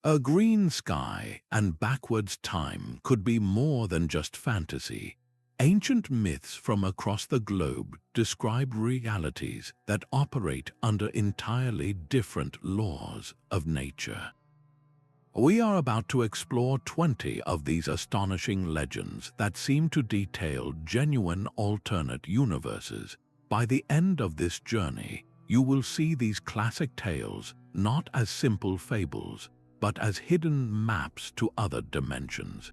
A green sky and backwards time could be more than just fantasy. Ancient myths from across the globe describe realities that operate under entirely different laws of nature. We are about to explore 20 of these astonishing legends that seem to detail genuine alternate universes. By the end of this journey, you will see these classic tales not as simple fables, but as hidden maps to other dimensions.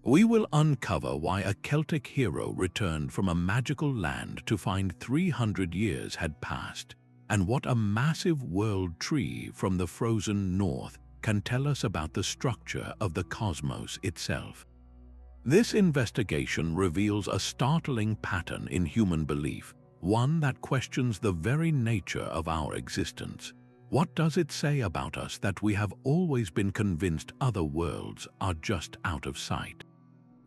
We will uncover why a Celtic hero returned from a magical land to find 300 years had passed, and what a massive world tree from the frozen north can tell us about the structure of the cosmos itself. This investigation reveals a startling pattern in human belief, one that questions the very nature of our existence. What does it say about us that we have always been convinced other worlds are just out of sight?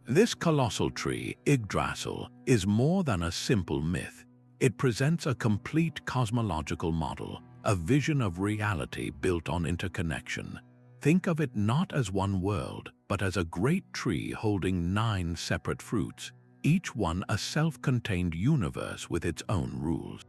This colossal tree, Yggdrasil, is more than a simple myth. It presents a complete cosmological model, a vision of reality built on interconnection. Think of it not as one world, but as a great tree holding 9 separate fruits, each one a self-contained universe with its own rules.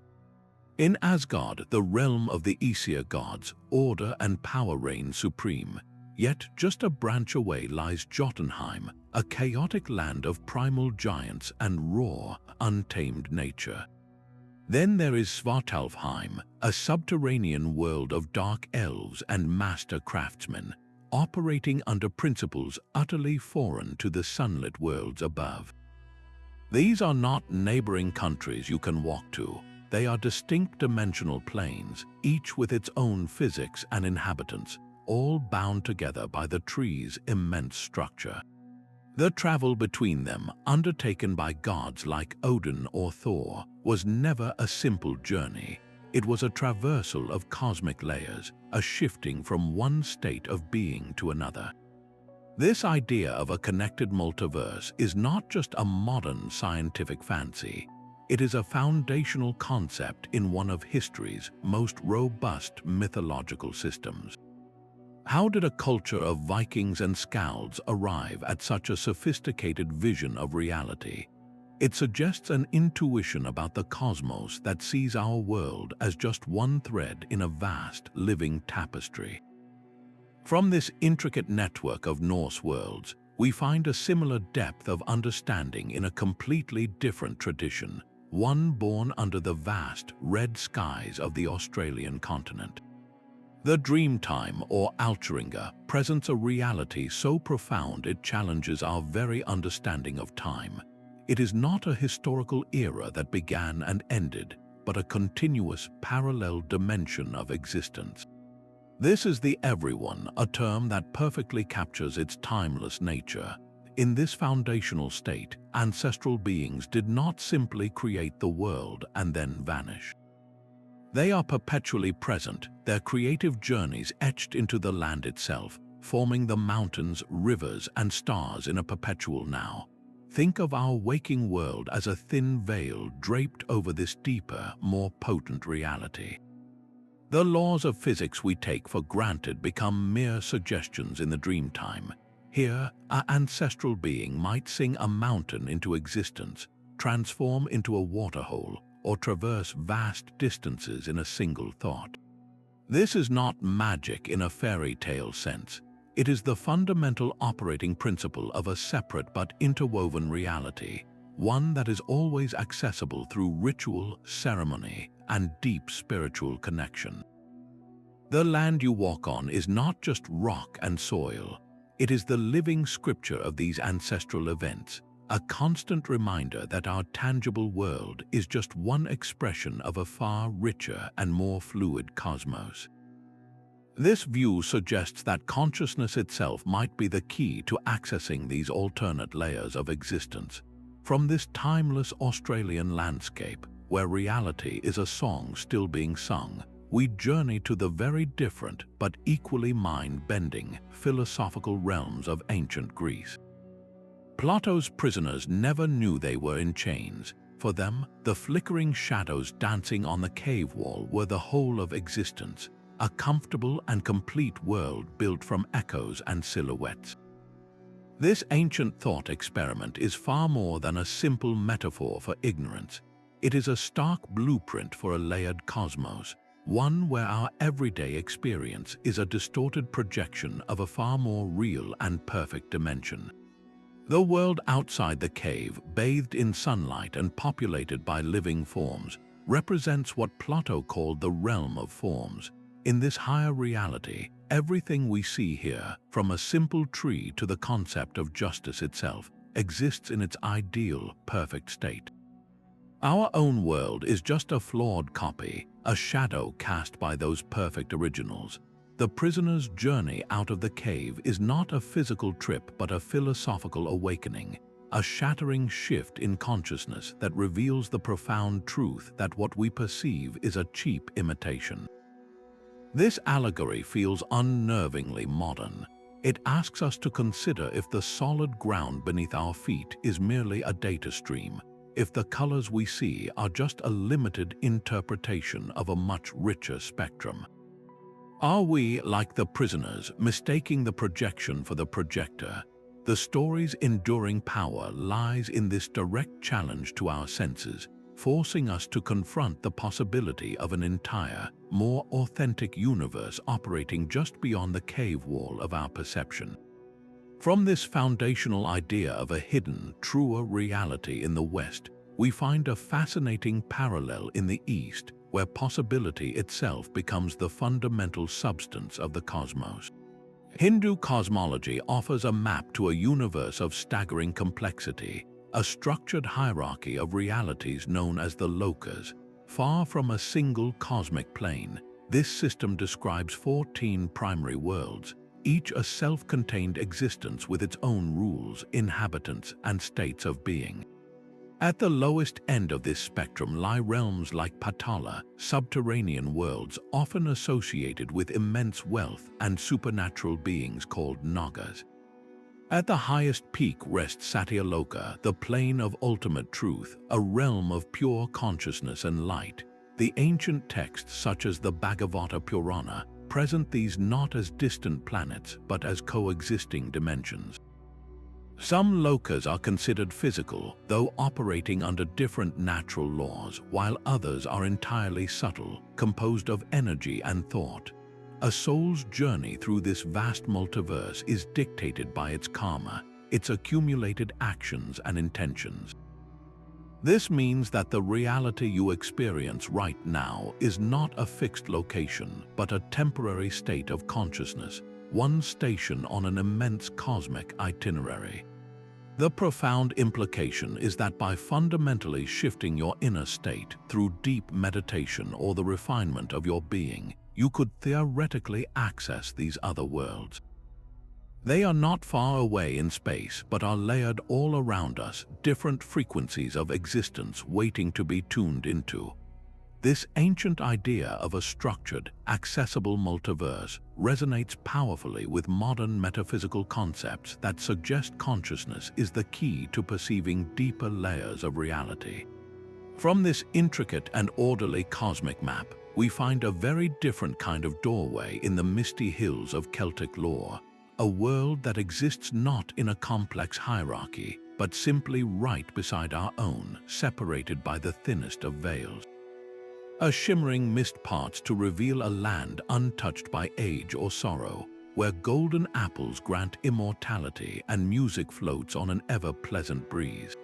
In Asgard, the realm of the Aesir gods, order and power reign supreme. Yet just a branch away lies Jotunheim, a chaotic land of primal giants and raw, untamed nature. Then there is Svartalfheim, a subterranean world of dark elves and master craftsmen, operating under principles utterly foreign to the sunlit worlds above. These are not neighboring countries you can walk to. They are distinct dimensional planes, each with its own physics and inhabitants, all bound together by the tree's immense structure. The travel between them, undertaken by gods like Odin or Thor, was never a simple journey. It was a traversal of cosmic layers, a shifting from one state of being to another. This idea of a connected multiverse is not just a modern scientific fancy. It is a foundational concept in one of history's most robust mythological systems. How did a culture of Vikings and Skalds arrive at such a sophisticated vision of reality? It suggests an intuition about the cosmos that sees our world as just one thread in a vast, living tapestry. From this intricate network of Norse worlds, we find a similar depth of understanding in a completely different tradition, one born under the vast, red skies of the Australian continent. The Dreamtime, or Altringa, presents a reality so profound it challenges our very understanding of time. It is not a historical era that began and ended, but a continuous, parallel dimension of existence. This is the everyone, a term that perfectly captures its timeless nature. In this foundational state, ancestral beings did not simply create the world and then vanish. They are perpetually present, their creative journeys etched into the land itself, forming the mountains, rivers, and stars in a perpetual now. Think of our waking world as a thin veil draped over this deeper, more potent reality. The laws of physics we take for granted become mere suggestions in the Dreamtime. Here, an ancestral being might sing a mountain into existence, transform into a waterhole, or traverse vast distances in a single thought. This is not magic in a fairy tale sense. It is the fundamental operating principle of a separate but interwoven reality, one that is always accessible through ritual, ceremony, and deep spiritual connection. The land you walk on is not just rock and soil. It is the living scripture of these ancestral events, a constant reminder that our tangible world is just one expression of a far richer and more fluid cosmos. This view suggests that consciousness itself might be the key to accessing these alternate layers of existence. From this timeless Australian landscape, where reality is a song still being sung, we journey to the very different but equally mind-bending philosophical realms of ancient Greece. Plato's prisoners never knew they were in chains. For them, the flickering shadows dancing on the cave wall were the whole of existence. a comfortable and complete world built from echoes and silhouettes. This ancient thought experiment is far more than a simple metaphor for ignorance. It is a stark blueprint for a layered cosmos, one where our everyday experience is a distorted projection of a far more real and perfect dimension. The world outside the cave, bathed in sunlight and populated by living forms, represents what Plato called the realm of forms. In this higher reality, everything we see here, from a simple tree to the concept of justice itself, exists in its ideal, perfect state. Our own world is just a flawed copy, a shadow cast by those perfect originals. The prisoner's journey out of the cave is not a physical trip but a philosophical awakening, a shattering shift in consciousness that reveals the profound truth that what we perceive is a cheap imitation. This allegory feels unnervingly modern. It asks us to consider if the solid ground beneath our feet is merely a data stream, if the colors we see are just a limited interpretation of a much richer spectrum. Are we, like the prisoners, mistaking the projection for the projector? The story's enduring power lies in this direct challenge to our senses, forcing us to confront the possibility of an entire, more authentic universe operating just beyond the cave wall of our perception. From this foundational idea of a hidden, truer reality in the West, we find a fascinating parallel in the East, where possibility itself becomes the fundamental substance of the cosmos. Hindu cosmology offers a map to a universe of staggering complexity, a structured hierarchy of realities known as the Lokas. Far from a single cosmic plane, this system describes 14 primary worlds, each a self-contained existence with its own rules, inhabitants, and states of being. At the lowest end of this spectrum lie realms like Pojola, subterranean worlds often associated with immense wealth and supernatural beings called Nagas. At the highest peak rests Satyaloka, the plane of ultimate truth, a realm of pure consciousness and light. The ancient texts such as the Bhagavata Purana present these not as distant planets but as coexisting dimensions. Some lokas are considered physical, though operating under different natural laws, while others are entirely subtle, composed of energy and thought. A soul's journey through this vast multiverse is dictated by its karma, its accumulated actions and intentions. This means that the reality you experience right now is not a fixed location, but a temporary state of consciousness, one station on an immense cosmic itinerary. The profound implication is that by fundamentally shifting your inner state through deep meditation or the refinement of your being, you could theoretically access these other worlds. They are not far away in space, but are layered all around us, different frequencies of existence waiting to be tuned into. This ancient idea of a structured, accessible multiverse resonates powerfully with modern metaphysical concepts that suggest consciousness is the key to perceiving deeper layers of reality. From this intricate and orderly cosmic map, we find a very different kind of doorway in the misty hills of Celtic lore, a world that exists not in a complex hierarchy, but simply right beside our own, separated by the thinnest of veils. A shimmering mist parts to reveal a land untouched by age or sorrow, where golden apples grant immortality and music floats on an ever-pleasant breeze.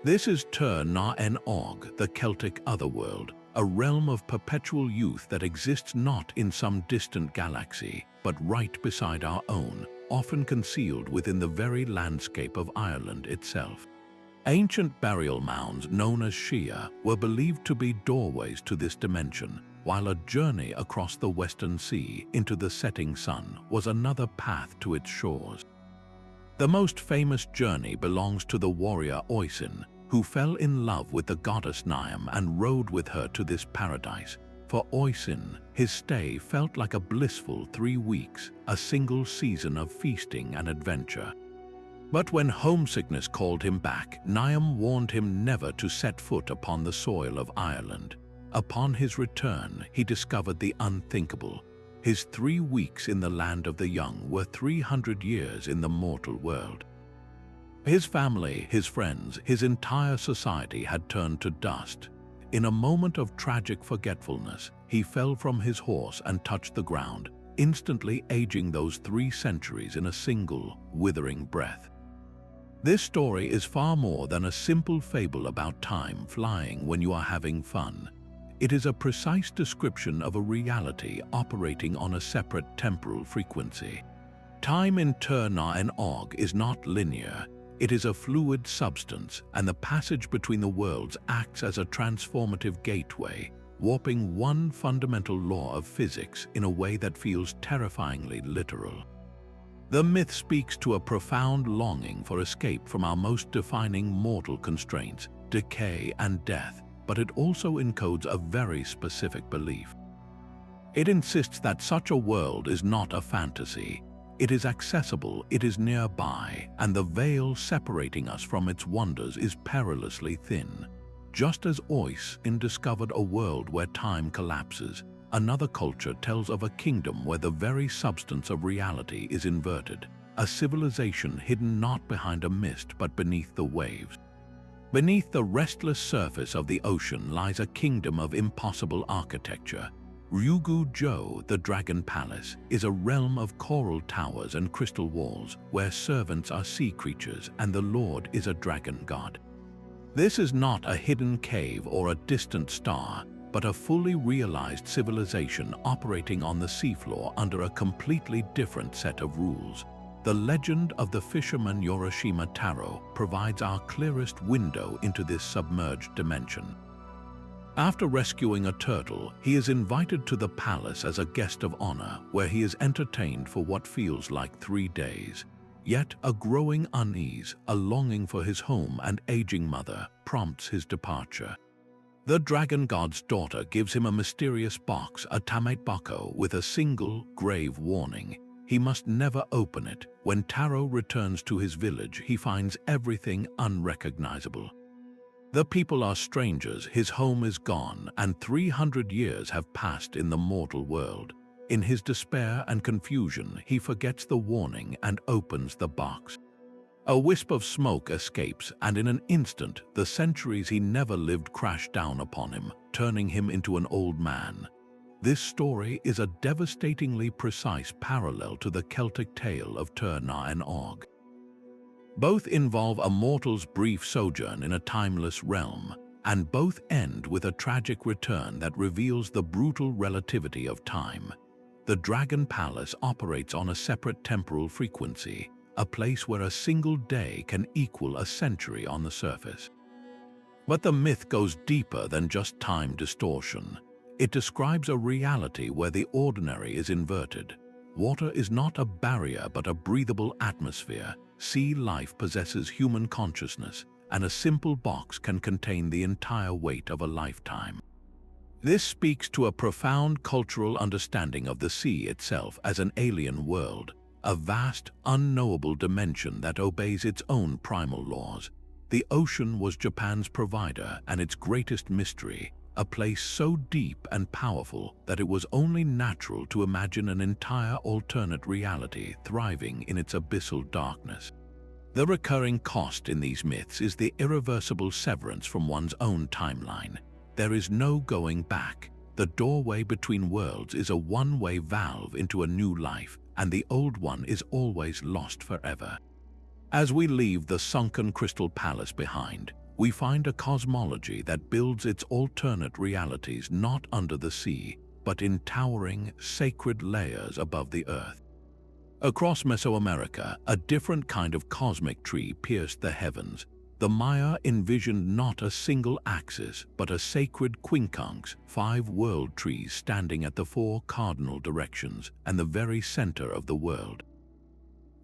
This is Tyr na en Og, the Celtic Otherworld, a realm of perpetual youth that exists not in some distant galaxy, but right beside our own, often concealed within the very landscape of Ireland itself. Ancient burial mounds known as Shia were believed to be doorways to this dimension, while a journey across the Western Sea into the setting sun was another path to its shores. The most famous journey belongs to the warrior Oisin, who fell in love with the goddess Niam and rode with her to this paradise. For Oisin, his stay felt like a blissful 3 weeks, a single season of feasting and adventure. But when homesickness called him back, Niam warned him never to set foot upon the soil of Ireland. Upon his return, he discovered the unthinkable. His 3 weeks in the land of the young were 300 years in the mortal world. His family, his friends, his entire society had turned to dust. In a moment of tragic forgetfulness, he fell from his horse and touched the ground, instantly aging those 3 centuries in a single, withering breath. This story is far more than a simple fable about time flying when you are having fun. It is a precise description of a reality operating on a separate temporal frequency. Time in Tyr and Og is not linear. It is a fluid substance, and the passage between the worlds acts as a transformative gateway, warping one fundamental law of physics in a way that feels terrifyingly literal. The myth speaks to a profound longing for escape from our most defining mortal constraints, decay and death, but it also encodes a very specific belief. It insists that such a world is not a fantasy. It is accessible, it is nearby, and the veil separating us from its wonders is perilously thin. Just as Oisin discovered a world where time collapses, another culture tells of a kingdom where the very substance of reality is inverted, a civilization hidden not behind a mist but beneath the waves. Beneath the restless surface of the ocean lies a kingdom of impossible architecture. Ryugu-jo, the Dragon Palace, is a realm of coral towers and crystal walls where servants are sea creatures and the lord is a dragon god. This is not a hidden cave or a distant star, but a fully realized civilization operating on the seafloor under a completely different set of rules. The legend of the fisherman Yorishima Taro provides our clearest window into this submerged dimension. After rescuing a turtle, he is invited to the palace as a guest of honor, where he is entertained for what feels like 3 days. Yet a growing unease, a longing for his home and aging mother, prompts his departure. The dragon god's daughter gives him a mysterious box, a tamatebako, with a single, grave warning. He must never open it. When Taro returns to his village, he finds everything unrecognizable. The people are strangers, his home is gone, and 300 years have passed in the mortal world. In his despair and confusion, he forgets the warning and opens the box. A wisp of smoke escapes, and in an instant, the centuries he never lived crash down upon him, turning him into an old man. This story is a devastatingly precise parallel to the Celtic tale of Tyr and Og. Both involve a mortal's brief sojourn in a timeless realm, and both end with a tragic return that reveals the brutal relativity of time. The Dragon Palace operates on a separate temporal frequency, a place where a single day can equal a century on the surface. But the myth goes deeper than just time distortion. It describes a reality where the ordinary is inverted. Water is not a barrier but a breathable atmosphere. Sea life possesses human consciousness, and a simple box can contain the entire weight of a lifetime. This speaks to a profound cultural understanding of the sea itself as an alien world, a vast, unknowable dimension that obeys its own primal laws. The ocean was Japan's provider and its greatest mystery, a place so deep and powerful that it was only natural to imagine an entire alternate reality thriving in its abyssal darkness. The recurring cost in these myths is the irreversible severance from one's own timeline. There is no going back. The doorway between worlds is a one-way valve into a new life, and the old one is always lost forever. As we leave the sunken crystal palace behind, we find a cosmology that builds its alternate realities not under the sea, but in towering, sacred layers above the earth. Across Mesoamerica, a different kind of cosmic tree pierced the heavens. The Maya envisioned not a single axis, but a sacred quincunx, 5 world trees standing at the 4 cardinal directions and the very center of the world.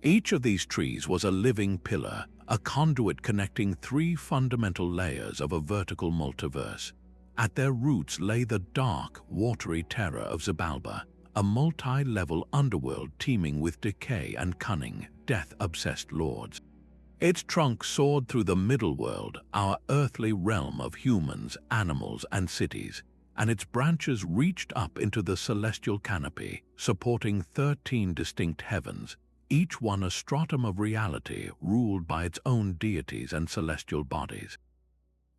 Each of these trees was a living pillar, a conduit connecting 3 fundamental layers of a vertical multiverse. At their roots lay the dark, watery terror of Xibalba, a multi-level underworld teeming with decay and cunning, death-obsessed lords. Its trunk soared through the middle world, our earthly realm of humans, animals, and cities. and its branches reached up into the celestial canopy, supporting 13 distinct heavens, each one a stratum of reality ruled by its own deities and celestial bodies.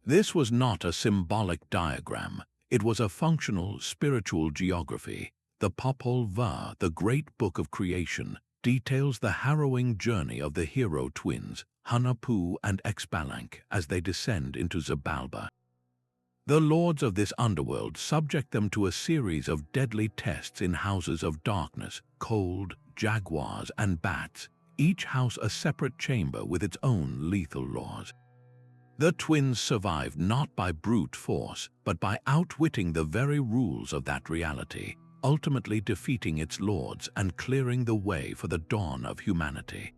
This was not a symbolic diagram, it was a functional spiritual geography. The Popol Vuh, the great book of creation, details the harrowing journey of the hero twins, Hunahpu and Xbalanque, as they descend into Xibalba. The lords of this underworld subject them to a series of deadly tests in houses of darkness, cold, jaguars, and bats, each house a separate chamber with its own lethal laws. The twins survive not by brute force, but by outwitting the very rules of that reality, ultimately defeating its lords and clearing the way for the dawn of humanity.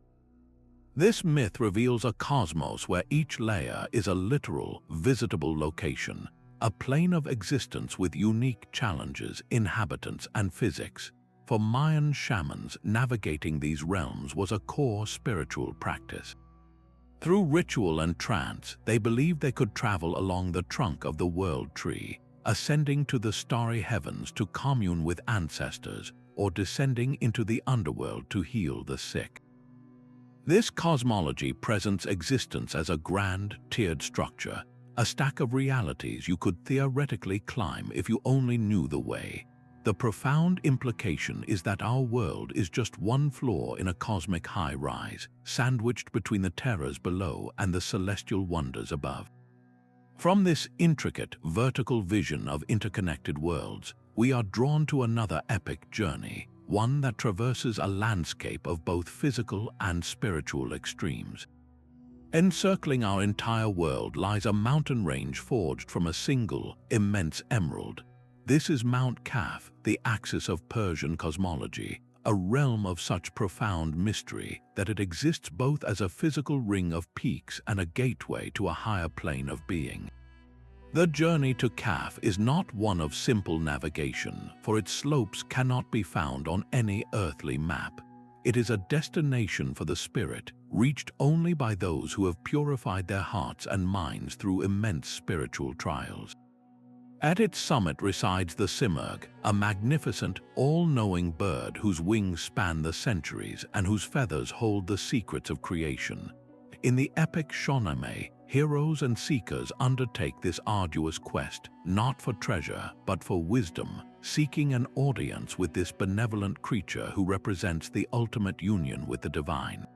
This myth reveals a cosmos where each layer is a literal, visitable location, a plane of existence with unique challenges, inhabitants, and physics. For Mayan shamans, navigating these realms was a core spiritual practice. Through ritual and trance, they believed they could travel along the trunk of the world tree, ascending to the starry heavens to commune with ancestors, or descending into the underworld to heal the sick. This cosmology presents existence as a grand, tiered structure, a stack of realities you could theoretically climb if you only knew the way. The profound implication is that our world is just one floor in a cosmic high-rise, sandwiched between the terrors below and the celestial wonders above. From this intricate, vertical vision of interconnected worlds, we are drawn to another epic journey, one that traverses a landscape of both physical and spiritual extremes. Encircling our entire world lies a mountain range forged from a single, immense emerald. This is Mount Kaf, the axis of Persian cosmology, a realm of such profound mystery that it exists both as a physical ring of peaks and a gateway to a higher plane of being. The journey to Kaf is not one of simple navigation, for its slopes cannot be found on any earthly map. It is a destination for the spirit, reached only by those who have purified their hearts and minds through immense spiritual trials. At its summit resides the Simurgh, a magnificent, all-knowing bird whose wings span the centuries and whose feathers hold the secrets of creation. In the epic Shahnameh, heroes and seekers undertake this arduous quest, not for treasure, but for wisdom, seeking an audience with this benevolent creature who represents the ultimate union with the divine.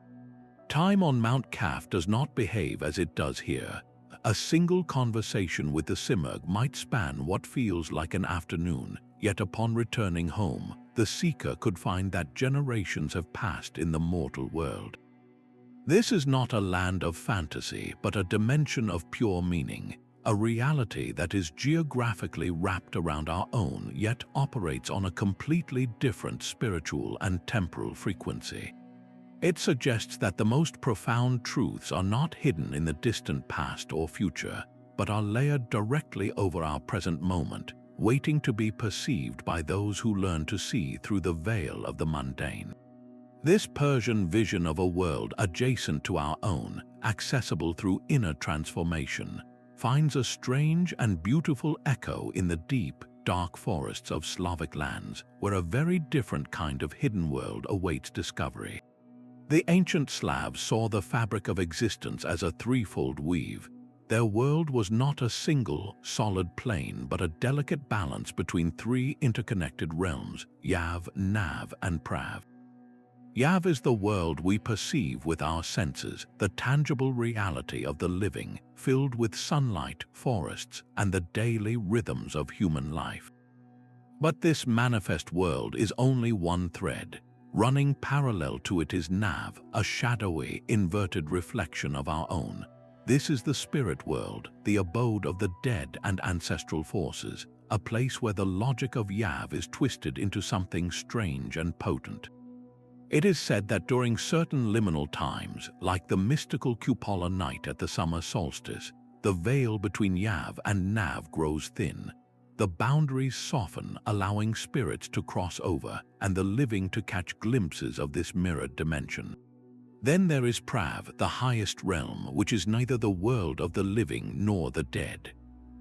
Time on Mount Kaf does not behave as it does here. A single conversation with the Simurgh might span what feels like an afternoon, yet upon returning home, the seeker could find that generations have passed in the mortal world. This is not a land of fantasy, but a dimension of pure meaning, a reality that is geographically wrapped around our own, yet operates on a completely different spiritual and temporal frequency. It suggests that the most profound truths are not hidden in the distant past or future, but are layered directly over our present moment, waiting to be perceived by those who learn to see through the veil of the mundane. This Persian vision of a world adjacent to our own, accessible through inner transformation, finds a strange and beautiful echo in the deep, dark forests of Slavic lands, where a very different kind of hidden world awaits discovery. The ancient Slavs saw the fabric of existence as a threefold weave. Their world was not a single, solid plane, but a delicate balance between three interconnected realms, Yav, Nav, and Prav. Yav is the world we perceive with our senses, the tangible reality of the living, filled with sunlight, forests, and the daily rhythms of human life. But this manifest world is only one thread. Running parallel to it is Nav, a shadowy, inverted reflection of our own. This is the spirit world, the abode of the dead and ancestral forces, a place where the logic of Yav is twisted into something strange and potent. It is said that during certain liminal times, like the mystical cupola night at the summer solstice, the veil between Yav and Nav grows thin. The boundaries soften, allowing spirits to cross over and the living to catch glimpses of this mirrored dimension. Then there is Prav, the highest realm, which is neither the world of the living nor the dead.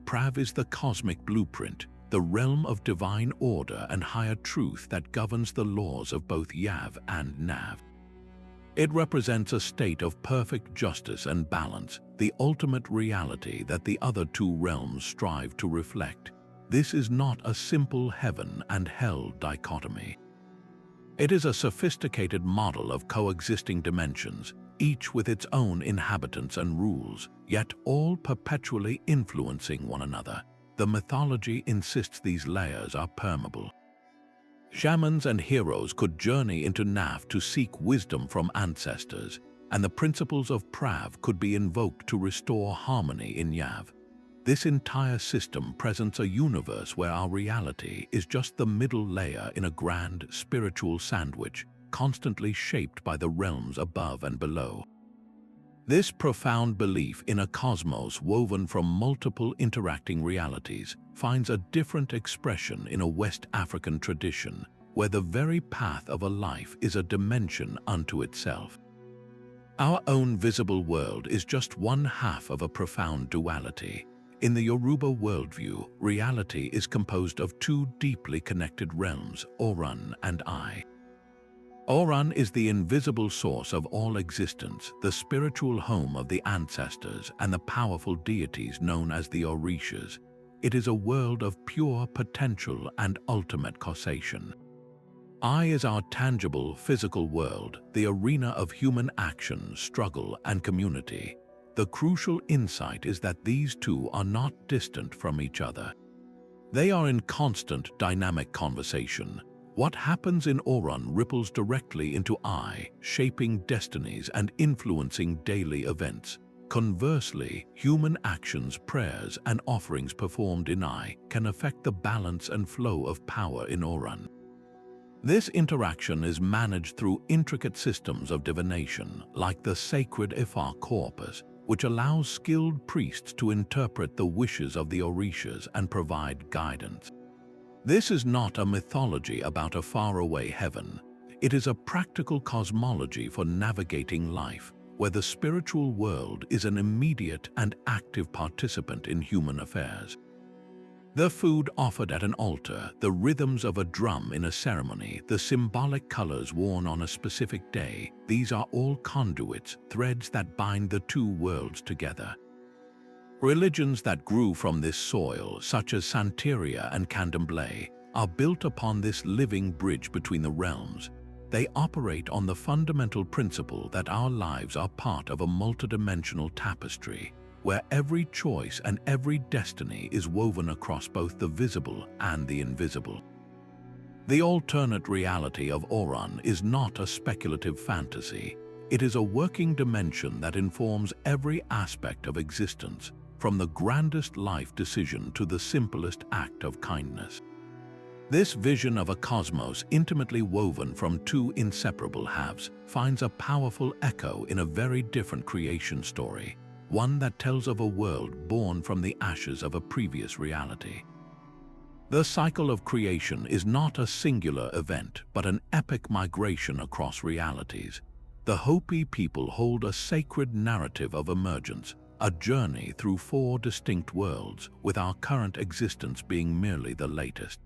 Prav is the cosmic blueprint, the realm of divine order and higher truth that governs the laws of both Yav and Nav. It represents a state of perfect justice and balance, the ultimate reality that the other two realms strive to reflect. This is not a simple heaven and hell dichotomy. It is a sophisticated model of coexisting dimensions, each with its own inhabitants and rules, yet all perpetually influencing one another. The mythology insists these layers are permeable. Shamans and heroes could journey into Nav to seek wisdom from ancestors, and the principles of Prav could be invoked to restore harmony in Yav. This entire system presents a universe where our reality is just the middle layer in a grand spiritual sandwich, constantly shaped by the realms above and below. This profound belief in a cosmos woven from multiple interacting realities finds a different expression in a West African tradition, where the very path of a life is a dimension unto itself. Our own visible world is just one half of a profound duality. In the Yoruba worldview, reality is composed of two deeply connected realms, Orun and I. Orun is the invisible source of all existence, the spiritual home of the ancestors and the powerful deities known as the Orishas. It is a world of pure potential and ultimate causation. I is our tangible, physical world, the arena of human action, struggle, and community. The crucial insight is that these two are not distant from each other. They are in constant, dynamic conversation. What happens in Orun ripples directly into I, shaping destinies and influencing daily events. Conversely, human actions, prayers, and offerings performed in I can affect the balance and flow of power in Orun. This interaction is managed through intricate systems of divination, like the sacred Ifá corpus, which allows skilled priests to interpret the wishes of the Orishas and provide guidance. This is not a mythology about a faraway heaven. It is a practical cosmology for navigating life, where the spiritual world is an immediate and active participant in human affairs. The food offered at an altar, the rhythms of a drum in a ceremony, the symbolic colors worn on a specific day, these are all conduits, threads that bind the two worlds together. Religions that grew from this soil, such as Santeria and Candomblé, are built upon this living bridge between the realms. They operate on the fundamental principle that our lives are part of a multidimensional tapestry, where every choice and every destiny is woven across both the visible and the invisible. The alternate reality of Orun is not a speculative fantasy. It is a working dimension that informs every aspect of existence, from the grandest life decision to the simplest act of kindness. This vision of a cosmos intimately woven from two inseparable halves finds a powerful echo in a very different creation story, one that tells of a world born from the ashes of a previous reality. The cycle of creation is not a singular event, but an epic migration across realities. The Hopi people hold a sacred narrative of emergence, a journey through four distinct worlds, with our current existence being merely the latest.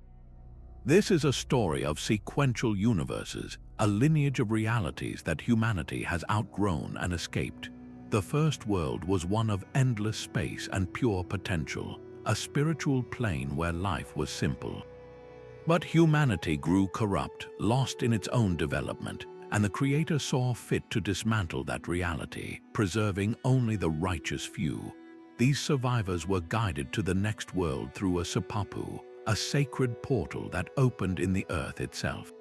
This is a story of sequential universes, a lineage of realities that humanity has outgrown and escaped. The first world was one of endless space and pure potential, a spiritual plane where life was simple. But humanity grew corrupt, lost in its own development, and the Creator saw fit to dismantle that reality, preserving only the righteous few. These survivors were guided to the next world through a Sapapu, a sacred portal that opened in the earth itself.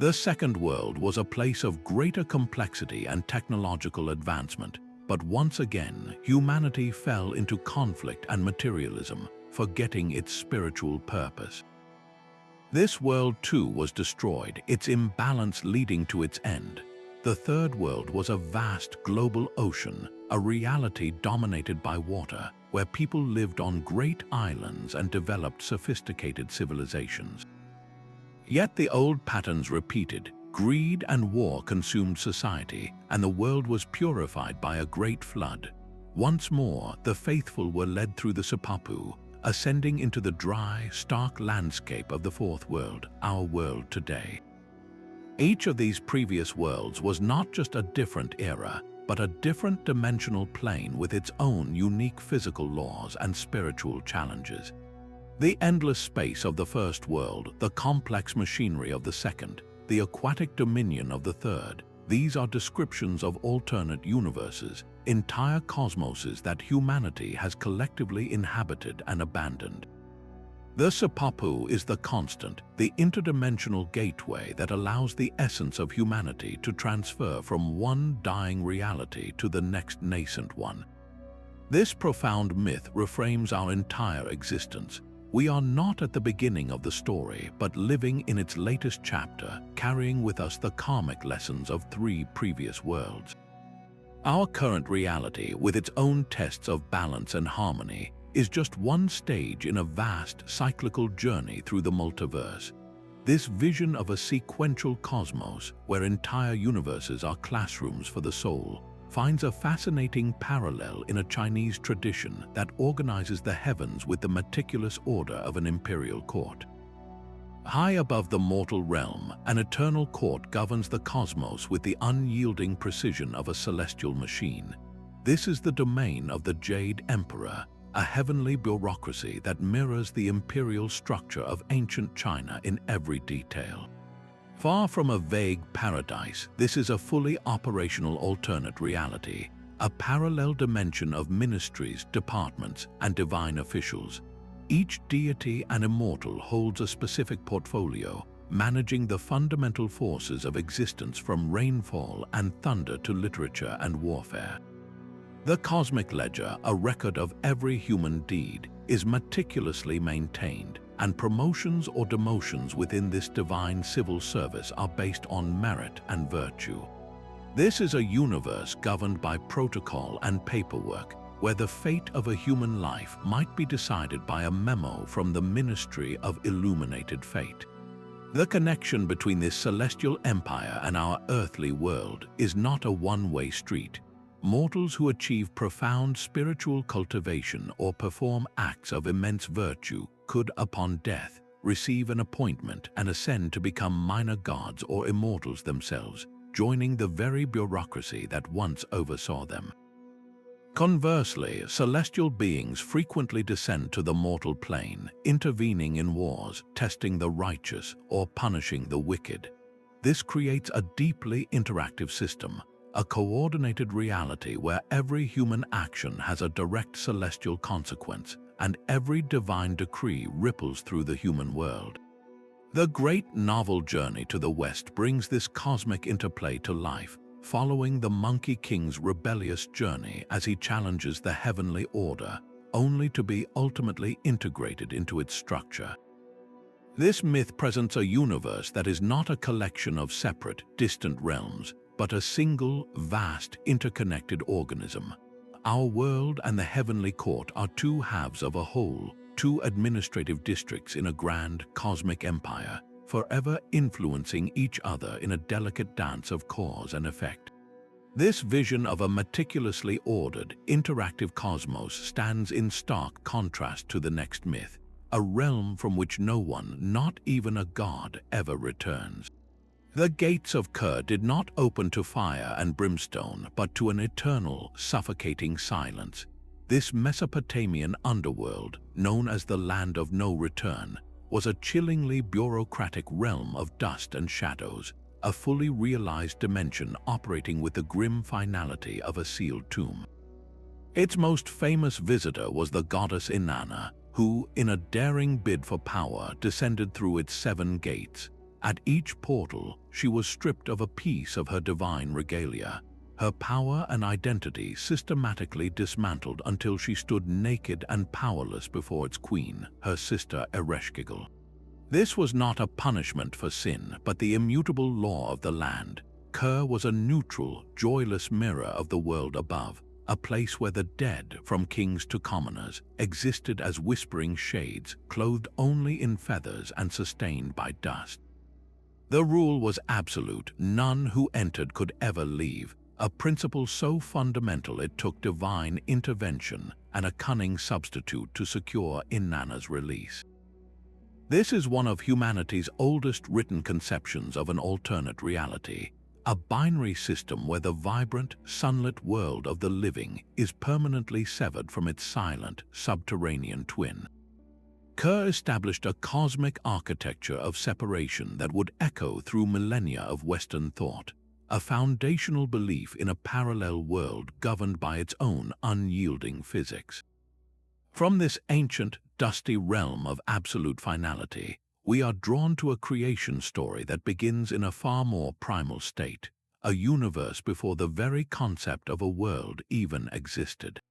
The second world was a place of greater complexity and technological advancement, but once again, humanity fell into conflict and materialism, forgetting its spiritual purpose. This world too was destroyed, its imbalance leading to its end. The third world was a vast global ocean, a reality dominated by water, where people lived on great islands and developed sophisticated civilizations. Yet the old patterns repeated. Greed and war consumed society, and the world was purified by a great flood. Once more, the faithful were led through the Sapapu, ascending into the dry, stark landscape of the fourth world, our world today. Each of these previous worlds was not just a different era, but a different dimensional plane with its own unique physical laws and spiritual challenges. The endless space of the first world, the complex machinery of the second, the aquatic dominion of the third, these are descriptions of alternate universes, entire cosmoses that humanity has collectively inhabited and abandoned. The Sampo is the constant, the interdimensional gateway that allows the essence of humanity to transfer from one dying reality to the next nascent one. This profound myth reframes our entire existence. We are not at the beginning of the story, but living in its latest chapter, carrying with us the karmic lessons of 3 previous worlds. Our current reality, with its own tests of balance and harmony, is just one stage in a vast cyclical journey through the multiverse. This vision of a sequential cosmos, where entire universes are classrooms for the soul, finds a fascinating parallel in a Chinese tradition that organizes the heavens with the meticulous order of an imperial court. High above the mortal realm, an eternal court governs the cosmos with the unyielding precision of a celestial machine. This is the domain of the Jade Emperor, a heavenly bureaucracy that mirrors the imperial structure of ancient China in every detail. Far from a vague paradise, this is a fully operational alternate reality, a parallel dimension of ministries, departments, and divine officials. Each deity and immortal holds a specific portfolio, managing the fundamental forces of existence from rainfall and thunder to literature and warfare. The cosmic ledger, a record of every human deed, is meticulously maintained, and promotions or demotions within this divine civil service are based on merit and virtue. This is a universe governed by protocol and paperwork, where the fate of a human life might be decided by a memo from the Ministry of Illuminated Fate. The connection between this celestial empire and our earthly world is not a one-way street. Mortals who achieve profound spiritual cultivation or perform acts of immense virtue could, upon death, receive an appointment and ascend to become minor gods or immortals themselves, joining the very bureaucracy that once oversaw them. Conversely, celestial beings frequently descend to the mortal plane, intervening in wars, testing the righteous, or punishing the wicked. This creates a deeply interactive system, a coordinated reality where every human action has a direct celestial consequence, and every divine decree ripples through the human world. The great novel Journey to the West brings this cosmic interplay to life, following the Monkey King's rebellious journey as he challenges the heavenly order, only to be ultimately integrated into its structure. This myth presents a universe that is not a collection of separate, distant realms, but a single, vast, interconnected organism. Our world and the heavenly court are 2 halves of a whole, 2 administrative districts in a grand, cosmic empire, forever influencing each other in a delicate dance of cause and effect. This vision of a meticulously ordered, interactive cosmos stands in stark contrast to the next myth, a realm from which no one, not even a god, ever returns. The gates of Kur did not open to fire and brimstone, but to an eternal, suffocating silence. This Mesopotamian underworld, known as the Land of No Return, was a chillingly bureaucratic realm of dust and shadows, a fully realized dimension operating with the grim finality of a sealed tomb. Its most famous visitor was the goddess Inanna, who, in a daring bid for power, descended through its 7 gates. At each portal, she was stripped of a piece of her divine regalia, her power and identity systematically dismantled until she stood naked and powerless before its queen, her sister Ereshkigal. This was not a punishment for sin, but the immutable law of the land. Kur was a neutral, joyless mirror of the world above, a place where the dead, from kings to commoners, existed as whispering shades, clothed only in feathers and sustained by dust. The rule was absolute. None who entered could ever leave, a principle so fundamental it took divine intervention and a cunning substitute to secure Inanna's release. This is one of humanity's oldest written conceptions of an alternate reality, a binary system where the vibrant, sunlit world of the living is permanently severed from its silent, subterranean twin. Kur established a cosmic architecture of separation that would echo through millennia of Western thought, a foundational belief in a parallel world governed by its own unyielding physics. From this ancient, dusty realm of absolute finality, we are drawn to a creation story that begins in a far more primal state, a universe before the very concept of a world even existed.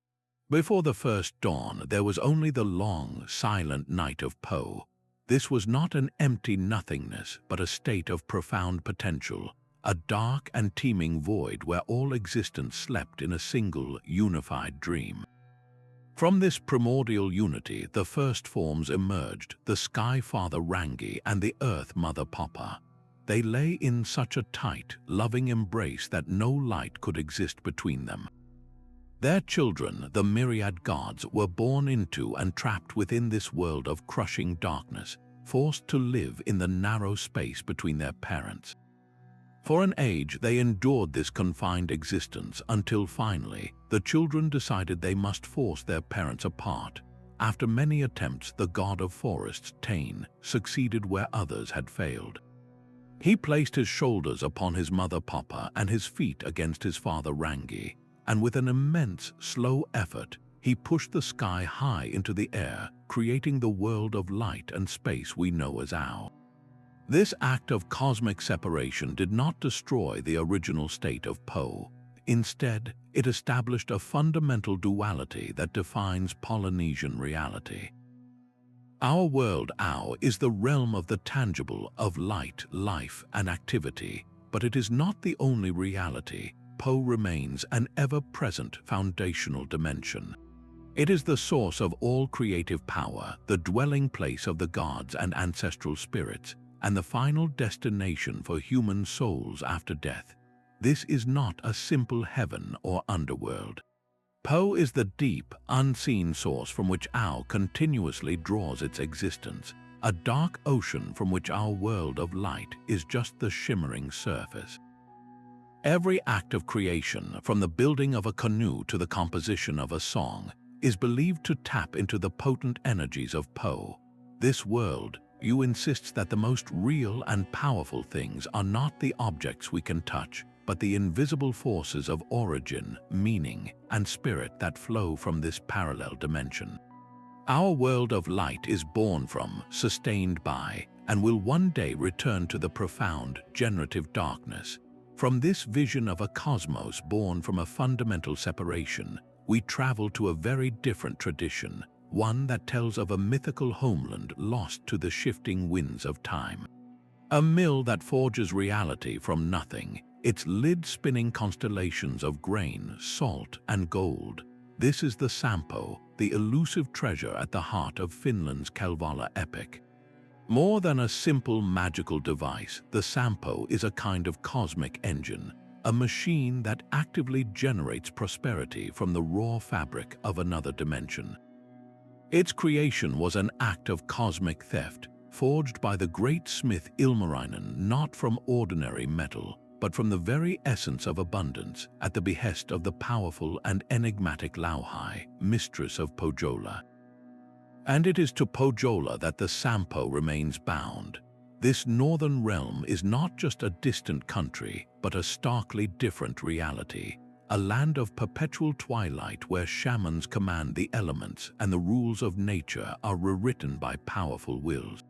Before the first dawn, there was only the long, silent night of Po. This was not an empty nothingness, but a state of profound potential, a dark and teeming void where all existence slept in a single, unified dream. From this primordial unity, the first forms emerged, the Sky Father Rangi and the Earth Mother Papa. They lay in such a tight, loving embrace that no light could exist between them. Their children, the myriad gods, were born into and trapped within this world of crushing darkness, forced to live in the narrow space between their parents. For an age, they endured this confined existence until finally, the children decided they must force their parents apart. After many attempts, the god of forests, Tain, succeeded where others had failed. He placed his shoulders upon his mother Papa and his feet against his father Rangi, and with an immense, slow effort, he pushed the sky high into the air, creating the world of light and space we know as Ao. This act of cosmic separation did not destroy the original state of Po. Instead, it established a fundamental duality that defines Polynesian reality. Our world, Ao, is the realm of the tangible, of light, life, and activity, but it is not the only reality. Po remains an ever-present foundational dimension. It is the source of all creative power, the dwelling place of the gods and ancestral spirits, and the final destination for human souls after death. This is not a simple heaven or underworld. Po is the deep, unseen source from which Ao continuously draws its existence, a dark ocean from which our world of light is just the shimmering surface. Every act of creation, from the building of a canoe to the composition of a song, is believed to tap into the potent energies of Po. This world, you insists that the most real and powerful things are not the objects we can touch, but the invisible forces of origin, meaning, and spirit that flow from this parallel dimension. Our world of light is born from, sustained by, and will one day return to the profound, generative darkness. From this vision of a cosmos born from a fundamental separation, we travel to a very different tradition, one that tells of a mythical homeland lost to the shifting winds of time. A mill that forges reality from nothing, its lid spinning constellations of grain, salt, and gold. This is the Sampo, the elusive treasure at the heart of Finland's Kalevala epic. More than a simple magical device, the Sampo is a kind of cosmic engine, a machine that actively generates prosperity from the raw fabric of another dimension. Its creation was an act of cosmic theft, forged by the great smith Ilmarinen not from ordinary metal, but from the very essence of abundance, at the behest of the powerful and enigmatic Lauhai, mistress of Pojola. And it is to Pojola that the Sampo remains bound. This northern realm is not just a distant country, but a starkly different reality. A land of perpetual twilight where shamans command the elements and the rules of nature are rewritten by powerful wills.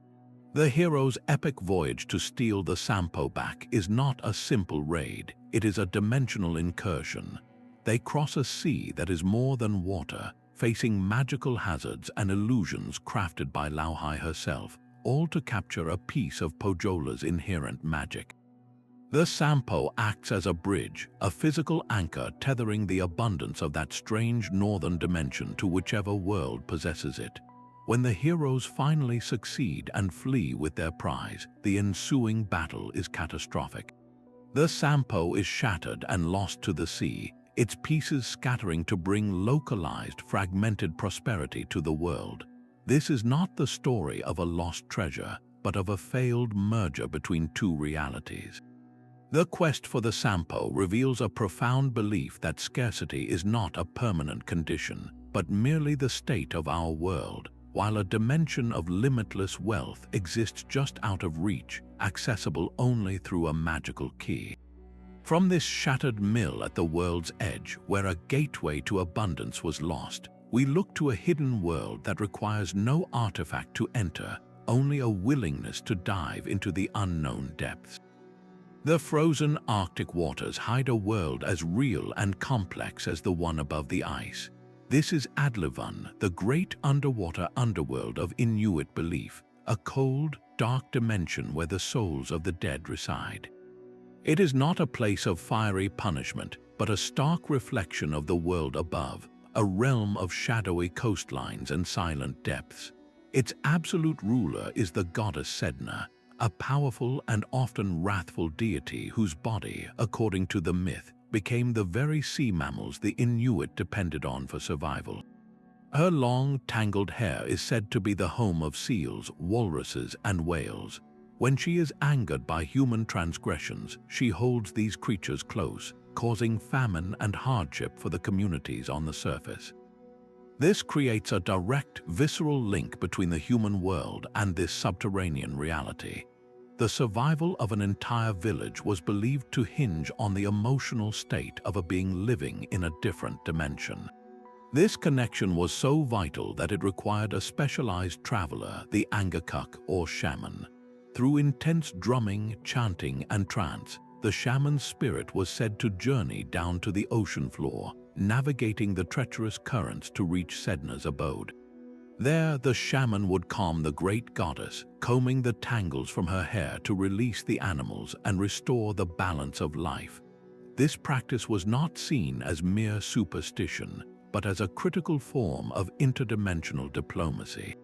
The hero's epic voyage to steal the Sampo back is not a simple raid, it is a dimensional incursion. They cross a sea that is more than water, facing magical hazards and illusions crafted by Lauhai herself, all to capture a piece of Pojola's inherent magic. The Sampo acts as a bridge, a physical anchor tethering the abundance of that strange northern dimension to whichever world possesses it. When the heroes finally succeed and flee with their prize, the ensuing battle is catastrophic. The Sampo is shattered and lost to the sea, its pieces scattering to bring localized, fragmented prosperity to the world. This is not the story of a lost treasure, but of a failed merger between two realities. The quest for the Sampo reveals a profound belief that scarcity is not a permanent condition, but merely the state of our world, while a dimension of limitless wealth exists just out of reach, accessible only through a magical key. From this shattered mill at the world's edge, where a gateway to abundance was lost, we look to a hidden world that requires no artifact to enter, only a willingness to dive into the unknown depths. The frozen Arctic waters hide a world as real and complex as the one above the ice. This is Adlivun, the great underwater underworld of Inuit belief, a cold, dark dimension where the souls of the dead reside. It is not a place of fiery punishment, but a stark reflection of the world above, a realm of shadowy coastlines and silent depths. Its absolute ruler is the goddess Sedna, a powerful and often wrathful deity whose body, according to the myth, became the very sea mammals the Inuit depended on for survival. Her long, tangled hair is said to be the home of seals, walruses, and whales. When she is angered by human transgressions, she holds these creatures close, causing famine and hardship for the communities on the surface. This creates a direct, visceral link between the human world and this subterranean reality. The survival of an entire village was believed to hinge on the emotional state of a being living in a different dimension. This connection was so vital that it required a specialized traveler, the Angakuk or shaman. Through intense drumming, chanting, and trance, the shaman's spirit was said to journey down to the ocean floor, navigating the treacherous currents to reach Sedna's abode. There, the shaman would calm the great goddess, combing the tangles from her hair to release the animals and restore the balance of life. This practice was not seen as mere superstition, but as a critical form of interdimensional diplomacy.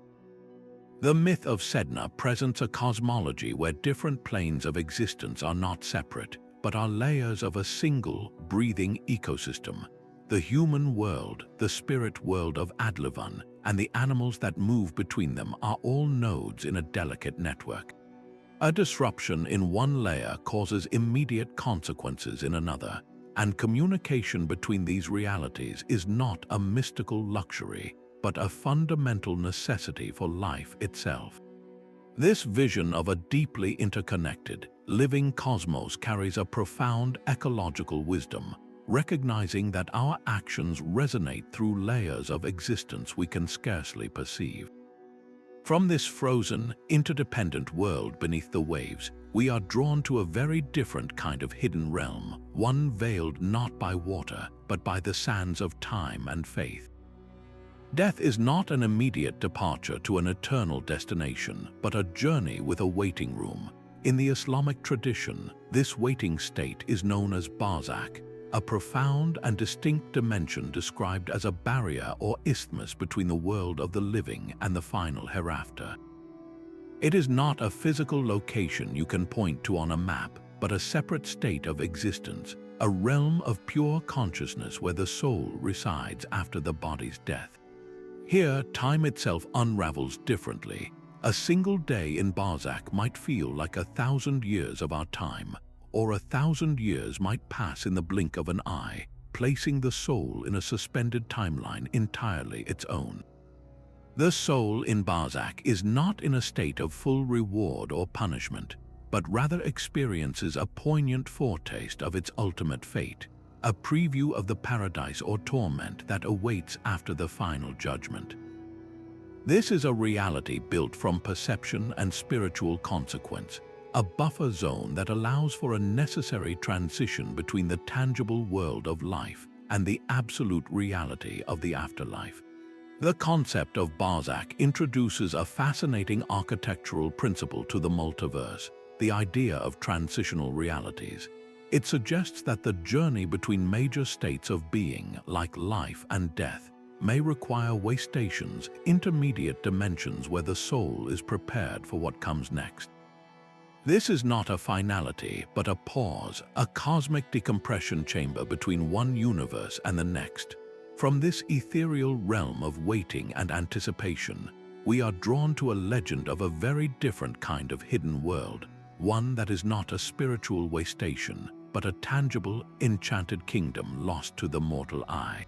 The myth of Sedna presents a cosmology where different planes of existence are not separate, but are layers of a single, breathing ecosystem. The human world, the spirit world of Adlivun, and the animals that move between them are all nodes in a delicate network. A disruption in one layer causes immediate consequences in another, and communication between these realities is not a mystical luxury, but a fundamental necessity for life itself. This vision of a deeply interconnected, living cosmos carries a profound ecological wisdom, recognizing that our actions resonate through layers of existence we can scarcely perceive. From this frozen, interdependent world beneath the waves, we are drawn to a very different kind of hidden realm, one veiled not by water, but by the sands of time and faith. Death is not an immediate departure to an eternal destination, but a journey with a waiting room. In the Islamic tradition, this waiting state is known as barzakh, a profound and distinct dimension described as a barrier or isthmus between the world of the living and the final hereafter. It is not a physical location you can point to on a map, but a separate state of existence, a realm of pure consciousness where the soul resides after the body's death. Here, time itself unravels differently. A single day in barzakh might feel like 1,000 years of our time, or 1,000 years might pass in the blink of an eye, placing the soul in a suspended timeline entirely its own. The soul in barzakh is not in a state of full reward or punishment, but rather experiences a poignant foretaste of its ultimate fate, a preview of the paradise or torment that awaits after the final judgment. This is a reality built from perception and spiritual consequence, a buffer zone that allows for a necessary transition between the tangible world of life and the absolute reality of the afterlife. The concept of barzakh introduces a fascinating architectural principle to the multiverse, the idea of transitional realities. It suggests that the journey between major states of being, like life and death, may require way stations, intermediate dimensions where the soul is prepared for what comes next. This is not a finality, but a pause, a cosmic decompression chamber between one universe and the next. From this ethereal realm of waiting and anticipation, we are drawn to a legend of a very different kind of hidden world, one that is not a spiritual waystation, but a tangible, enchanted kingdom lost to the mortal eye.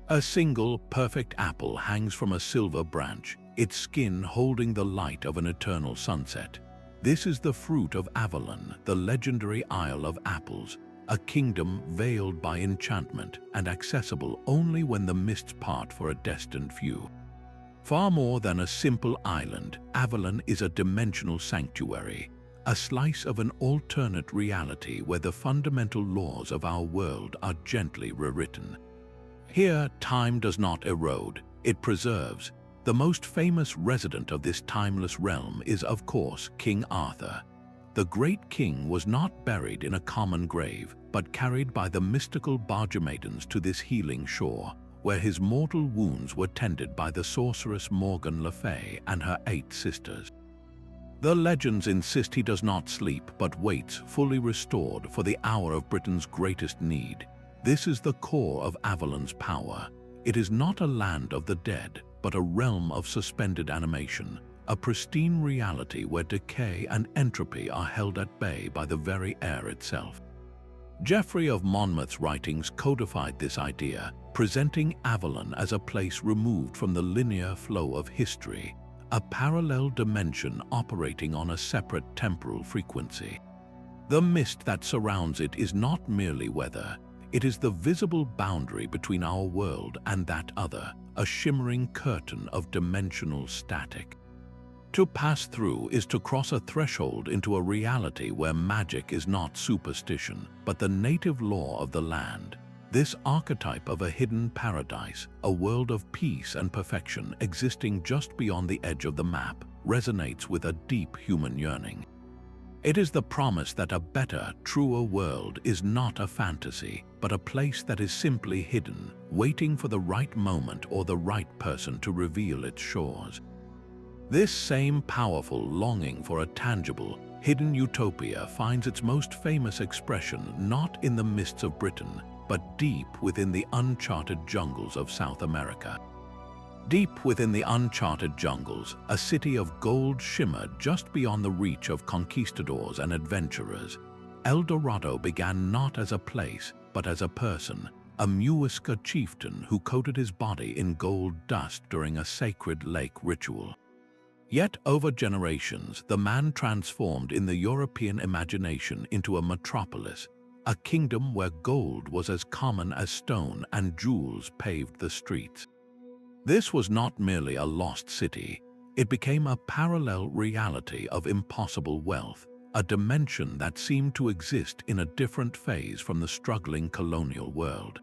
A single, perfect apple hangs from a silver branch, its skin holding the light of an eternal sunset. This is the fruit of Adlivun, the legendary Isle of Apples, a kingdom veiled by enchantment and accessible only when the mists part for a destined few. Far more than a simple island, Adlivun is a dimensional sanctuary, a slice of an alternate reality where the fundamental laws of our world are gently rewritten. Here, time does not erode, it preserves. The most famous resident of this timeless realm is, of course, King Arthur. The great king was not buried in a common grave, but carried by the mystical bargemaidens to this healing shore, where his mortal wounds were tended by the sorceress Morgan Le Fay and her 8 sisters. The legends insist he does not sleep, but waits, fully restored, for the hour of Britain's greatest need. This is the core of Adlivun's power. It is not a land of the dead, but a realm of suspended animation, a pristine reality where decay and entropy are held at bay by the very air itself. Geoffrey of Monmouth's writings codified this idea, presenting Adlivun as a place removed from the linear flow of history, a parallel dimension operating on a separate temporal frequency. The mist that surrounds it is not merely weather, it is the visible boundary between our world and that other, a shimmering curtain of dimensional static. To pass through is to cross a threshold into a reality where magic is not superstition, but the native law of the land. This archetype of a hidden paradise, a world of peace and perfection existing just beyond the edge of the map, resonates with a deep human yearning. It is the promise that a better, truer world is not a fantasy, but a place that is simply hidden, waiting for the right moment or the right person to reveal its shores. This same powerful longing for a tangible, hidden utopia finds its most famous expression not in the mists of Britain, but deep within the uncharted jungles of South America. Deep within the uncharted jungles, a city of gold shimmered just beyond the reach of conquistadors and adventurers. El Dorado began not as a place, but as a person, a Muisca chieftain who coated his body in gold dust during a sacred lake ritual. Yet over generations, the man transformed in the European imagination into a metropolis, a kingdom where gold was as common as stone and jewels paved the streets. This was not merely a lost city, it became a parallel reality of impossible wealth, a dimension that seemed to exist in a different phase from the struggling colonial world.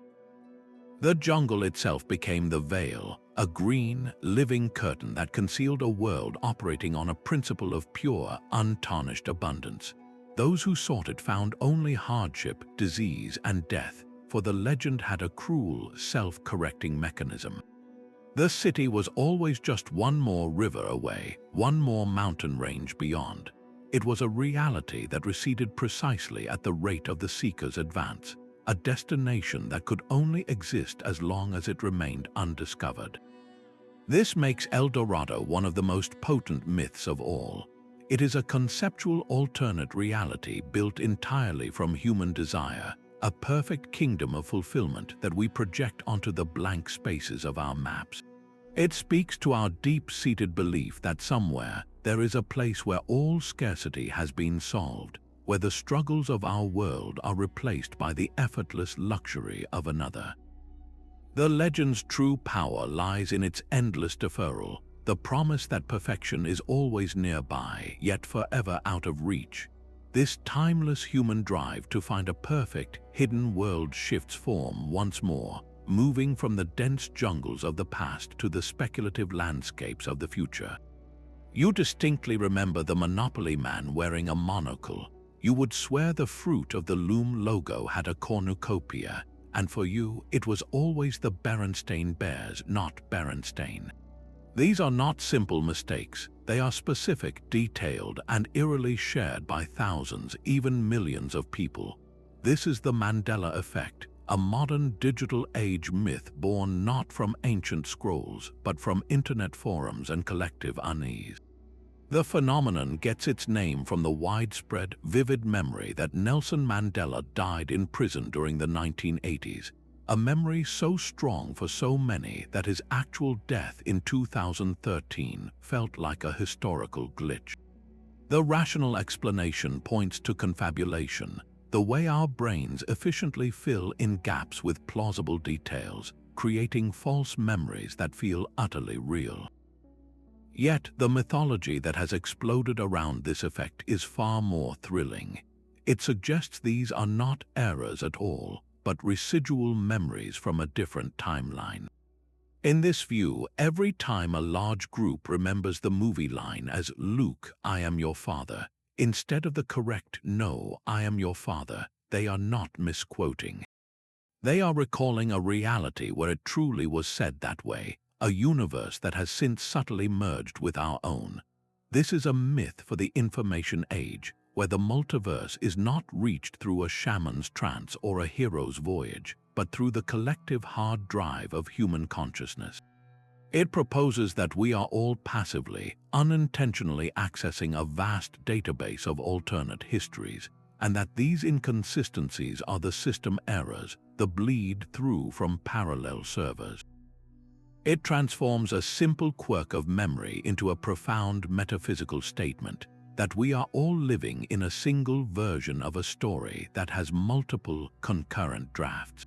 The jungle itself became the veil, a green, living curtain that concealed a world operating on a principle of pure, untarnished abundance. Those who sought it found only hardship, disease, and death, for the legend had a cruel, self-correcting mechanism. The city was always just one more river away, one more mountain range beyond. It was a reality that receded precisely at the rate of the seeker's advance, a destination that could only exist as long as it remained undiscovered. This makes El Dorado one of the most potent myths of all. It is a conceptual alternate reality built entirely from human desire, a perfect kingdom of fulfillment that we project onto the blank spaces of our maps. It speaks to our deep-seated belief that somewhere there is a place where all scarcity has been solved, where the struggles of our world are replaced by the effortless luxury of another. The legend's true power lies in its endless deferral, the promise that perfection is always nearby, yet forever out of reach. This timeless human drive to find a perfect, hidden world shifts form once more, moving from the dense jungles of the past to the speculative landscapes of the future. You distinctly remember the Monopoly man wearing a monocle. You would swear the fruit of the loom logo had a cornucopia, and for you it was always the Berenstain Bears, not Berenstain. These are not simple mistakes. They are specific, detailed, and eerily shared by thousands, even millions of people. This is the Mandela Effect, a modern digital age myth born not from ancient scrolls, but from internet forums and collective unease. The phenomenon gets its name from the widespread, vivid memory that Nelson Mandela died in prison during the 1980s, a memory so strong for so many that his actual death in 2013 felt like a historical glitch. The rational explanation points to confabulation, the way our brains efficiently fill in gaps with plausible details, creating false memories that feel utterly real. Yet, the mythology that has exploded around this effect is far more thrilling. It suggests these are not errors at all, but residual memories from a different timeline. In this view, every time a large group remembers the movie line as "Luke, I am your father," instead of the correct "No, I am your father," they are not misquoting. They are recalling a reality where it truly was said that way, a universe that has since subtly merged with our own. This is a myth for the information age, where the multiverse is not reached through a shaman's trance or a hero's voyage, but through the collective hard drive of human consciousness. It proposes that we are all passively, unintentionally accessing a vast database of alternate histories, and that these inconsistencies are the system errors, the bleed through from parallel servers. It transforms a simple quirk of memory into a profound metaphysical statement that we are all living in a single version of a story that has multiple concurrent drafts.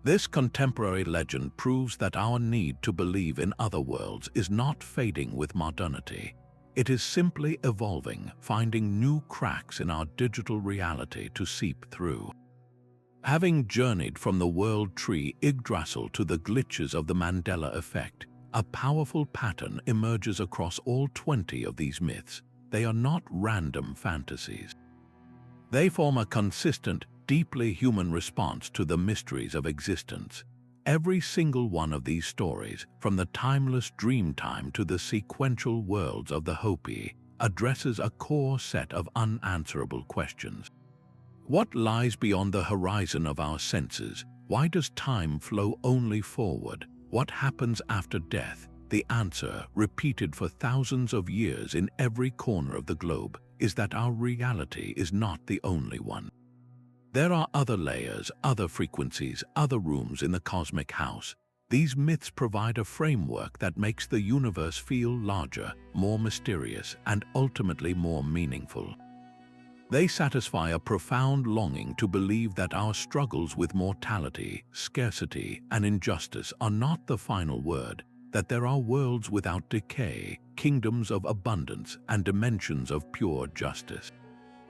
This contemporary legend proves that our need to believe in other worlds is not fading with modernity. It is simply evolving, finding new cracks in our digital reality to seep through. Having journeyed from the world tree Yggdrasil to the glitches of the Mandela Effect, a powerful pattern emerges across all 20 of these myths. They are not random fantasies. They form a consistent, deeply human response to the mysteries of existence. Every single one of these stories, from the timeless Dreamtime to the sequential worlds of the Hopi, addresses a core set of unanswerable questions. What lies beyond the horizon of our senses? Why does time flow only forward? What happens after death? The answer, repeated for thousands of years in every corner of the globe, is that our reality is not the only one. There are other layers, other frequencies, other rooms in the cosmic house. These myths provide a framework that makes the universe feel larger, more mysterious, and ultimately more meaningful. They satisfy a profound longing to believe that our struggles with mortality, scarcity, and injustice are not the final word, that there are worlds without decay, kingdoms of abundance, and dimensions of pure justice.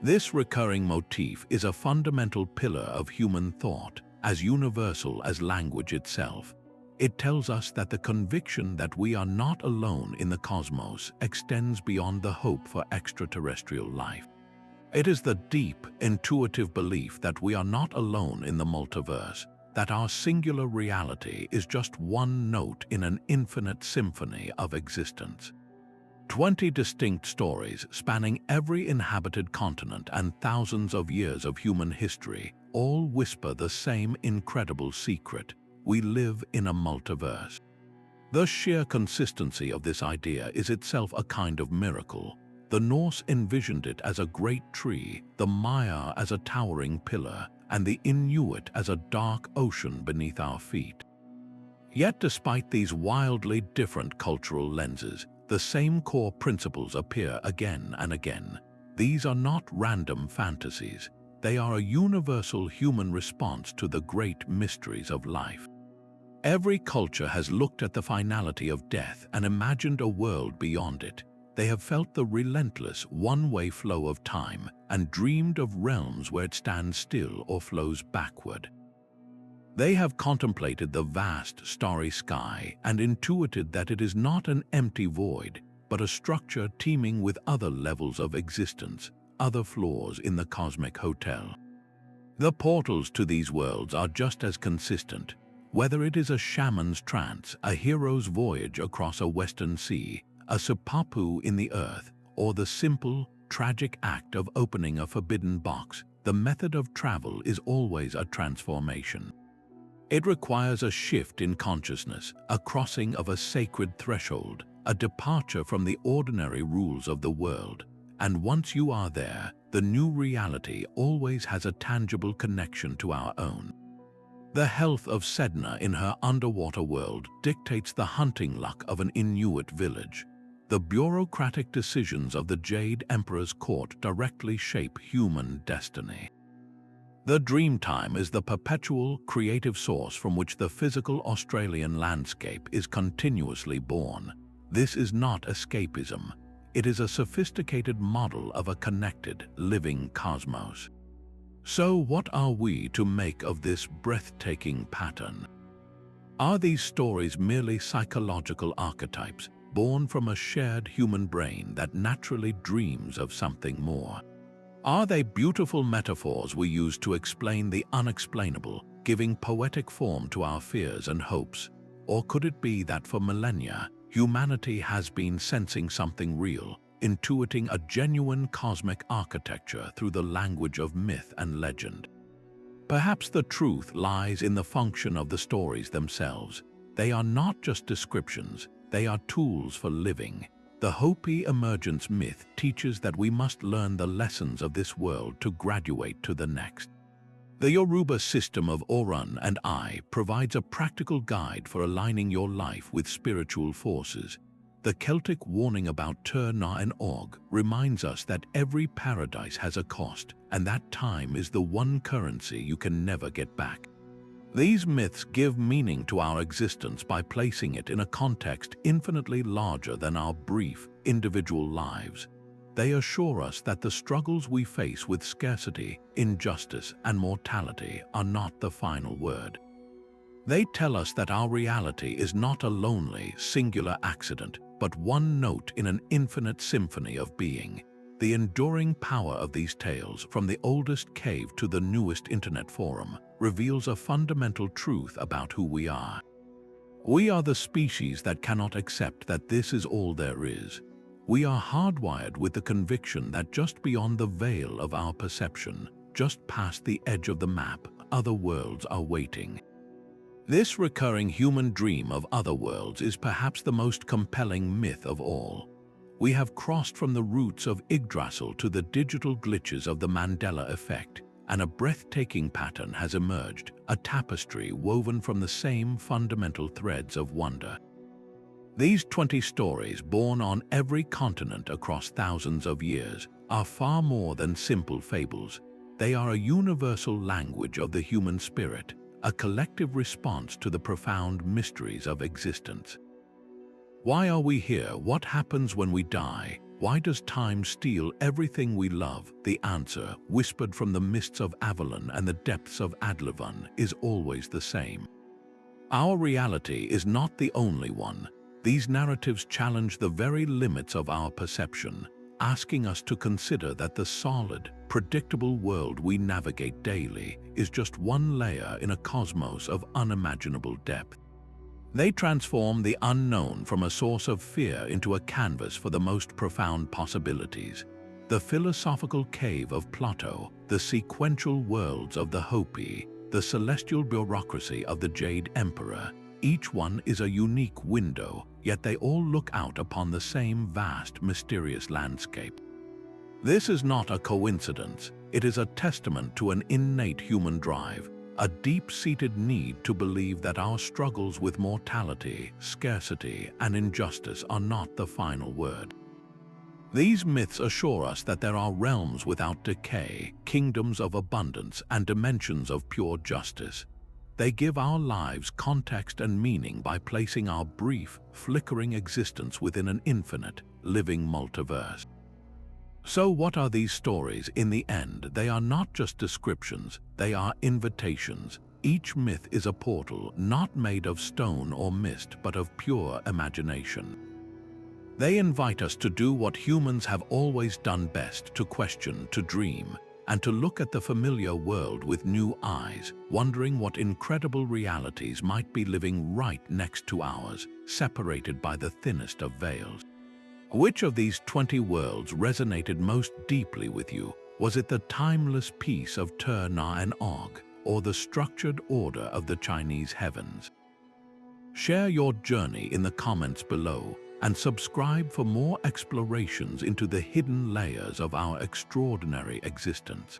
This recurring motif is a fundamental pillar of human thought, as universal as language itself. It tells us that the conviction that we are not alone in the cosmos extends beyond the hope for extraterrestrial life. It is the deep, intuitive belief that we are not alone in the multiverse, that our singular reality is just one note in an infinite symphony of existence. 20 distinct stories spanning every inhabited continent and thousands of years of human history all whisper the same incredible secret: we live in a multiverse. The sheer consistency of this idea is itself a kind of miracle. The Norse envisioned it as a great tree, the Maya as a towering pillar, and the Inuit as a dark ocean beneath our feet. Yet despite these wildly different cultural lenses, the same core principles appear again and again. These are not random fantasies. They are a universal human response to the great mysteries of life. Every culture has looked at the finality of death and imagined a world beyond it. They have felt the relentless, one-way flow of time and dreamed of realms where it stands still or flows backward. They have contemplated the vast, starry sky and intuited that it is not an empty void, but a structure teeming with other levels of existence, other floors in the cosmic hotel. The portals to these worlds are just as consistent. Whether it is a shaman's trance, a hero's voyage across a western sea, a sipapu in the earth, or the simple, tragic act of opening a forbidden box, the method of travel is always a transformation. It requires a shift in consciousness, a crossing of a sacred threshold, a departure from the ordinary rules of the world. And once you are there, the new reality always has a tangible connection to our own. The health of Sedna in her underwater world dictates the hunting luck of an Inuit village. The bureaucratic decisions of the Jade Emperor's court directly shape human destiny. The Dreamtime is the perpetual, creative source from which the physical Australian landscape is continuously born. This is not escapism. It is a sophisticated model of a connected, living cosmos. So what are we to make of this breathtaking pattern? Are these stories merely psychological archetypes, born from a shared human brain that naturally dreams of something more? Are they beautiful metaphors we use to explain the unexplainable, giving poetic form to our fears and hopes? Or could it be that for millennia, humanity has been sensing something real, intuiting a genuine cosmic architecture through the language of myth and legend? Perhaps the truth lies in the function of the stories themselves. They are not just descriptions, they are tools for living. The Hopi emergence myth teaches that we must learn the lessons of this world to graduate to the next. The Yoruba system of Orun and I provides a practical guide for aligning your life with spiritual forces. The Celtic warning about Tyr na and Og reminds us that every paradise has a cost, and that time is the one currency you can never get back. These myths give meaning to our existence by placing it in a context infinitely larger than our brief, individual lives. They assure us that the struggles we face with scarcity, injustice, and mortality are not the final word. They tell us that our reality is not a lonely, singular accident, but one note in an infinite symphony of being. The enduring power of these tales, from the oldest cave to the newest internet forum, reveals a fundamental truth about who we are. We are the species that cannot accept that this is all there is. We are hardwired with the conviction that just beyond the veil of our perception, just past the edge of the map, other worlds are waiting. This recurring human dream of other worlds is perhaps the most compelling myth of all. We have crossed from the roots of Yggdrasil to the digital glitches of the Mandela Effect, and a breathtaking pattern has emerged, a tapestry woven from the same fundamental threads of wonder. These 20 stories, born on every continent across thousands of years, are far more than simple fables. They are a universal language of the human spirit, a collective response to the profound mysteries of existence. Why are we here? What happens when we die? Why does time steal everything we love? The answer, whispered from the mists of Avalon and the depths of Adlivun, is always the same. Our reality is not the only one. These narratives challenge the very limits of our perception, asking us to consider that the solid, predictable world we navigate daily is just one layer in a cosmos of unimaginable depth. They transform the unknown from a source of fear into a canvas for the most profound possibilities. The philosophical cave of Plato, the sequential worlds of the Hopi, the celestial bureaucracy of the Jade Emperor, each one is a unique window, yet they all look out upon the same vast, mysterious landscape. This is not a coincidence. It is a testament to an innate human drive, a deep-seated need to believe that our struggles with mortality, scarcity, and injustice are not the final word. These myths assure us that there are realms without decay, kingdoms of abundance, and dimensions of pure justice. They give our lives context and meaning by placing our brief, flickering existence within an infinite, living multiverse. So what are these stories? In the end, they are not just descriptions, they are invitations. Each myth is a portal not made of stone or mist, but of pure imagination. They invite us to do what humans have always done best: to question, to dream. and to look at the familiar world with new eyes, wondering what incredible realities might be living right next to ours, separated by the thinnest of veils. Which of these 20 worlds resonated most deeply with you? Was it the timeless peace of Tyr, Na and Og, or the structured order of the Chinese heavens? Share your journey in the comments below and subscribe for more explorations into the hidden layers of our extraordinary existence.